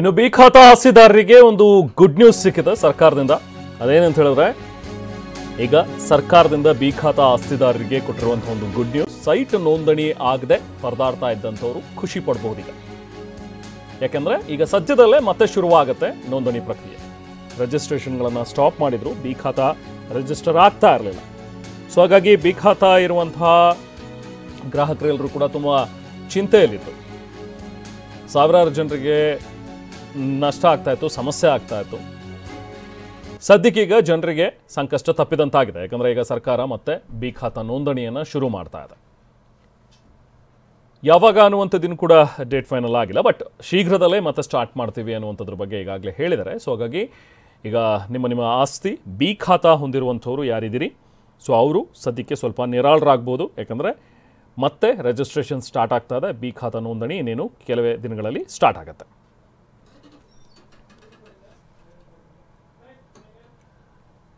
ಇನ್ನು ಬಿ ಖಾತಾ ಆಸ್ತಿದಾರರಿಗೆ ಒಂದು ಗುಡ್ ನ್ಯೂಸ್ ಸಿಕ್ಕಿದೆ ಸರ್ಕಾರದಿಂದ. ಅದೇನಂತ ಹೇಳಿದ್ರೆ, ಈಗ ಸರ್ಕಾರದಿಂದ ಬಿ ಖಾತಾ ಆಸ್ತಿದಾರರಿಗೆ ಕೊಟ್ಟಿರುವಂತಹ ಒಂದು ಗುಡ್ ನ್ಯೂಸ್. ಸೈಟ್ ನೋಂದಣಿ ಆಗದೆ ಪರದಾಡ್ತಾ ಇದ್ದಂಥವ್ರು ಖುಷಿ ಪಡಬಹುದು ಈಗ. ಯಾಕೆಂದ್ರೆ ಈಗ ಸದ್ಯದಲ್ಲೇ ಮತ್ತೆ ಶುರುವಾಗುತ್ತೆ ನೋಂದಣಿ ಪ್ರಕ್ರಿಯೆ. ರಿಜಿಸ್ಟ್ರೇಷನ್ಗಳನ್ನು ಸ್ಟಾಪ್ ಮಾಡಿದ್ರು, ಬಿ ಖಾತಾ ರಿಜಿಸ್ಟರ್ ಆಗ್ತಾ ಇರಲಿಲ್ಲ. ಸೊ ಹಾಗಾಗಿ ಬಿ ಖಾತಾ ಇರುವಂತಹ ಗ್ರಾಹಕರೆಲ್ಲರೂ ಕೂಡ ತುಂಬ ಚಿಂತೆಯಲ್ಲಿದ್ದರು. ಸಾವಿರಾರು ಜನರಿಗೆ ನಷ್ಟ ಆಗ್ತಾ ಇತ್ತು, ಸಮಸ್ಯೆ ಆಗ್ತಾ ಇತ್ತು. ಸದ್ಯಕ್ಕೀಗ ಜನರಿಗೆ ಸಂಕಷ್ಟ ತಪ್ಪಿದಂತಾಗಿದೆ. ಯಾಕಂದರೆ ಈಗ ಸರ್ಕಾರ ಮತ್ತೆ ಬಿ ಖಾತಾ ನೋಂದಣಿಯನ್ನು ಶುರು ಮಾಡ್ತಾ ಇದೆ. ಯಾವಾಗ ಅನ್ನುವಂಥದ್ದು ಕೂಡ ಡೇಟ್ ಫೈನಲ್ ಆಗಿಲ್ಲ, ಬಟ್ ಶೀಘ್ರದಲ್ಲೇ ಮತ್ತೆ ಸ್ಟಾರ್ಟ್ ಮಾಡ್ತೀವಿ ಅನ್ನುವಂಥದ್ರ ಬಗ್ಗೆ ಈಗಾಗಲೇ ಹೇಳಿದ್ದಾರೆ. ಸೊ ಹಾಗಾಗಿ ಈಗ ನಿಮ್ಮ ಆಸ್ತಿ ಬಿ ಖಾತಾ ಹೊಂದಿರುವಂಥವ್ರು ಯಾರಿದ್ದೀರಿ, ಸೊ ಅವರು ಸದ್ಯಕ್ಕೆ ಸ್ವಲ್ಪ ನಿರಾಳರಾಗ್ಬೋದು. ಯಾಕಂದರೆ ಮತ್ತೆ ರಿಜಿಸ್ಟ್ರೇಷನ್ ಸ್ಟಾರ್ಟ್ ಆಗ್ತಾ ಇದೆ. ಬಿ ಖಾತಾ ನೋಂದಣಿ ಇನ್ನೇನು ಕೆಲವೇ ದಿನಗಳಲ್ಲಿ ಸ್ಟಾರ್ಟ್ ಆಗುತ್ತೆ.